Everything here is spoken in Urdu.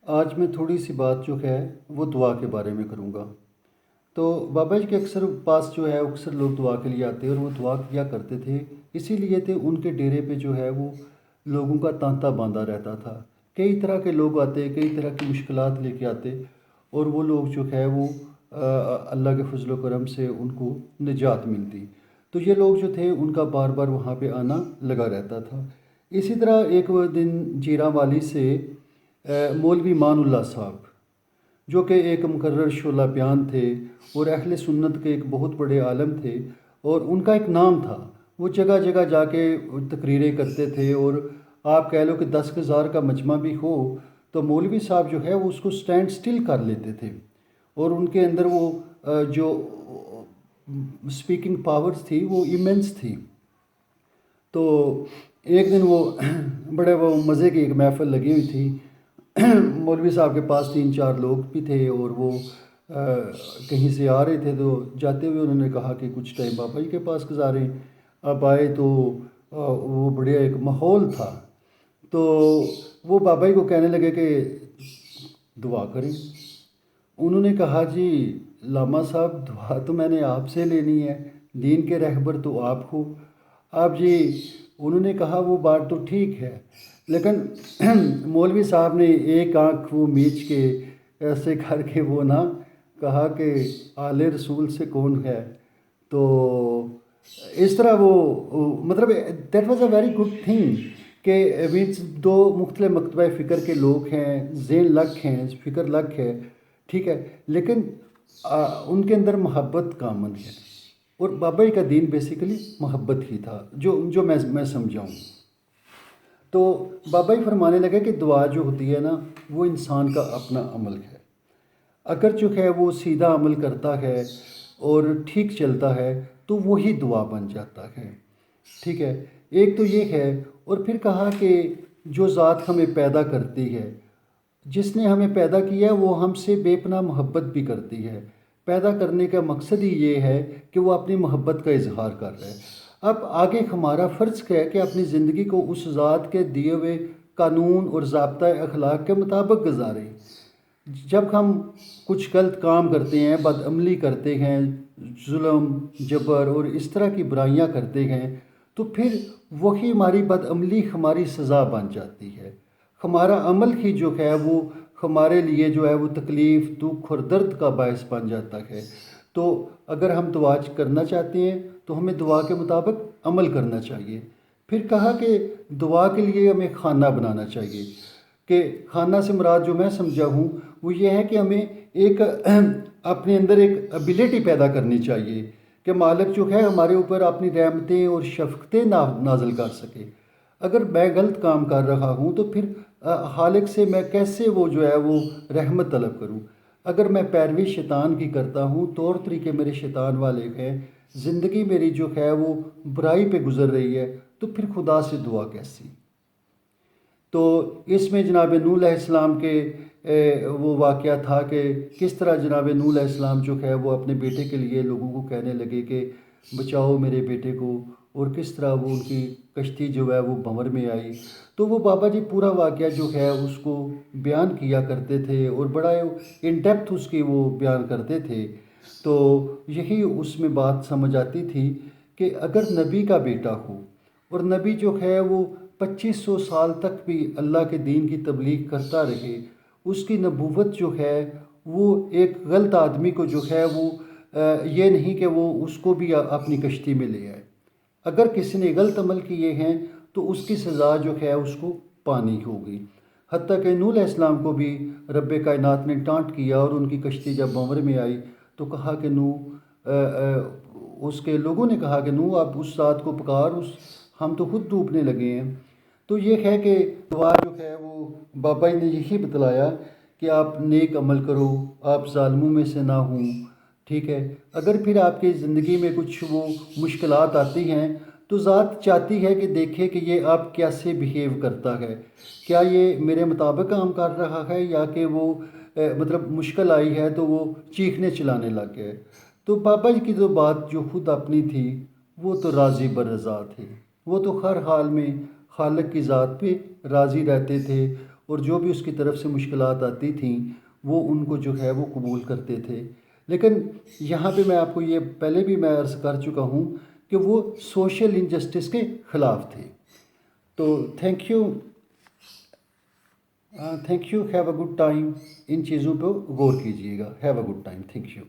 آج میں تھوڑی سی بات جو ہے وہ دعا کے بارے میں کروں گا۔ تو بابا جی کے اکثر پاس جو ہے اکثر لوگ دعا کے لیے آتے اور وہ دعا کیا کرتے تھے، اسی لیے تھے ان کے ڈیرے پہ جو ہے وہ لوگوں کا تانتا باندھا رہتا تھا۔ کئی طرح کے لوگ آتے، کئی طرح کی مشکلات لے کے آتے، اور وہ لوگ جو ہے وہ اللہ کے فضل و کرم سے ان کو نجات ملتی۔ تو یہ لوگ جو تھے ان کا بار بار وہاں پہ آنا لگا رہتا تھا۔ اسی طرح ایک دن جیرا والی سے مولوی مان اللہ صاحب، جو کہ ایک مقرر شعلہ بیان تھے اور اہل سنت کے ایک بہت بڑے عالم تھے، اور ان کا ایک نام تھا، وہ جگہ جگہ جا کے تقریریں کرتے تھے، اور آپ کہہ لو کہ 10,000 کا مجمع بھی ہو تو مولوی صاحب جو ہے وہ اس کو سٹینڈ سٹل کر لیتے تھے، اور ان کے اندر وہ جو اسپیکنگ پاورز تھی وہ ایمنس تھی۔ تو ایک دن وہ بڑے وہ مزے کی ایک محفل لگی ہوئی تھی، مولوی صاحب کے پاس 3-4 لوگ بھی تھے، اور وہ کہیں سے آ رہے تھے، تو جاتے ہوئے انہوں نے کہا کہ کچھ ٹائم بابا جی کے پاس گزاریں۔ اب آئے تو وہ بڑے ایک ماحول تھا، تو وہ بابا جی کو کہنے لگے کہ دعا کریں۔ انہوں نے کہا جی لاما صاحب، دعا تو میں نے آپ سے لینی ہے، دین کے رہبر تو آپ ہو۔ آپ جی، انہوں نے کہا وہ بات تو ٹھیک ہے، لیکن مولوی صاحب نے ایک آنکھ وہ میچ کے ایسے کر کے وہ نہ کہا کہ آل رسول سے کون ہے۔ تو اس طرح وہ مطلب that was a very good thing کہ مینس دو مختلف مکتبہ فکر کے لوگ ہیں، ذہن لگ ہیں، فکر لگ ہے، ٹھیک ہے، لیکن ان کے اندر محبت کامن ہے، اور بابا جی کا دین بیسیکلی محبت ہی تھا، جو میں سمجھاؤں۔ تو بابا جی فرمانے لگے کہ دعا جو ہوتی ہے نا وہ انسان کا اپنا عمل ہے، اگر جو ہے وہ سیدھا عمل کرتا ہے اور ٹھیک چلتا ہے تو وہی دعا بن جاتا ہے، ٹھیک ہے۔ ایک تو یہ ہے، اور پھر کہا کہ جو ذات ہمیں پیدا کرتی ہے، جس نے ہمیں پیدا کیا ہے وہ ہم سے بے پناہ محبت بھی کرتی ہے۔ پیدا کرنے کا مقصد ہی یہ ہے کہ وہ اپنی محبت کا اظہار کر رہا ہے۔ اب آگے ہمارا فرض ہے کہ اپنی زندگی کو اس ذات کے دیے ہوئے قانون اور ضابطۂ اخلاق کے مطابق گزاریں۔ جب ہم کچھ غلط کام کرتے ہیں، بد عملی کرتے ہیں، ظلم، جبر اور اس طرح کی برائیاں کرتے ہیں، تو پھر وہی ہماری بد عملی ہماری سزا بن جاتی ہے۔ ہمارا عمل ہی جو ہے وہ ہمارے لیے جو ہے وہ تکلیف، دکھ اور درد کا باعث بن جاتا ہے۔ تو اگر ہم دعا کرنا چاہتے ہیں تو ہمیں دعا کے مطابق عمل کرنا چاہیے۔ پھر کہا کہ دعا کے لیے ہمیں خانہ بنانا چاہیے، کہ خانہ سے مراد جو میں سمجھا ہوں وہ یہ ہے کہ ہمیں ایک اپنے اندر ایک ایبیلٹی پیدا کرنی چاہیے کہ مالک جو ہے ہمارے اوپر اپنی رحمتیں اور شفقتیں نازل کر سکے۔ اگر میں غلط کام کر رہا ہوں تو پھر خالق سے میں کیسے وہ جو ہے وہ رحمت طلب کروں؟ اگر میں پیروی شیطان کی کرتا ہوں، طور طریقے میرے شیطان والے ہیں، زندگی میری جو ہے وہ برائی پہ گزر رہی ہے، تو پھر خدا سے دعا کیسی؟ تو اس میں جناب نوح علیہ السلام کے وہ واقعہ تھا کہ کس طرح جناب نوح علیہ السلام جو ہے وہ اپنے بیٹے کے لیے لوگوں کو کہنے لگے کہ بچاؤ میرے بیٹے کو، اور کس طرح وہ ان کی کشتی جو ہے وہ بھنور میں آئی۔ تو وہ بابا جی پورا واقعہ جو ہے اس کو بیان کیا کرتے تھے، اور بڑا ان ڈیپتھ اس کی وہ بیان کرتے تھے۔ تو یہی اس میں بات سمجھ آتی تھی کہ اگر نبی کا بیٹا ہو، اور نبی جو ہے وہ 2500 سال تک بھی اللہ کے دین کی تبلیغ کرتا رہے، اس کی نبوت جو ہے وہ ایک غلط آدمی کو جو ہے وہ یہ نہیں کہ وہ اس کو بھی اپنی کشتی میں لے آئے۔ اگر کسی نے غلط عمل کیے ہیں تو اس کی سزا جو ہے اس کو پانی ہوگی۔ حتیٰ کہ نوح علیہ السلام کو بھی رب کائنات نے ٹانٹ کیا، اور ان کی کشتی جب بھنور میں آئی تو کہا کہ نوح، اس کے لوگوں نے کہا کہ نوح آپ اس ذات کو پکار، ہم تو خود ڈوبنے لگے ہیں۔ تو یہ ہے کہ دعا جو ہے وہ بابا جی نے یہی بتلایا کہ آپ نیک عمل کرو، آپ ظالموں میں سے نہ ہوں، ٹھیک ہے۔ اگر پھر آپ کی زندگی میں کچھ وہ مشکلات آتی ہیں تو ذات چاہتی ہے کہ دیکھے کہ یہ آپ کیسے بیہیو کرتا ہے، کیا یہ میرے مطابق کام کر رہا ہے، یا کہ وہ مطلب مشکل آئی ہے تو وہ چیخنے چلانے لگ گئے۔ تو بابا جی کی جو بات جو خود اپنی تھی وہ تو راضی برضا تھے، وہ تو ہر حال میں خالق کی ذات پہ راضی رہتے تھے، اور جو بھی اس کی طرف سے مشکلات آتی تھیں وہ ان کو جو ہے وہ قبول کرتے تھے. لیکن یہاں پہ میں آپ کو یہ پہلے بھی میں عرض کر چکا ہوں کہ وہ سوشل انجسٹس کے خلاف تھے. تو thank you have a good time. ان چیزوں پہ غور کیجیے گا. Have a good time. Thank you.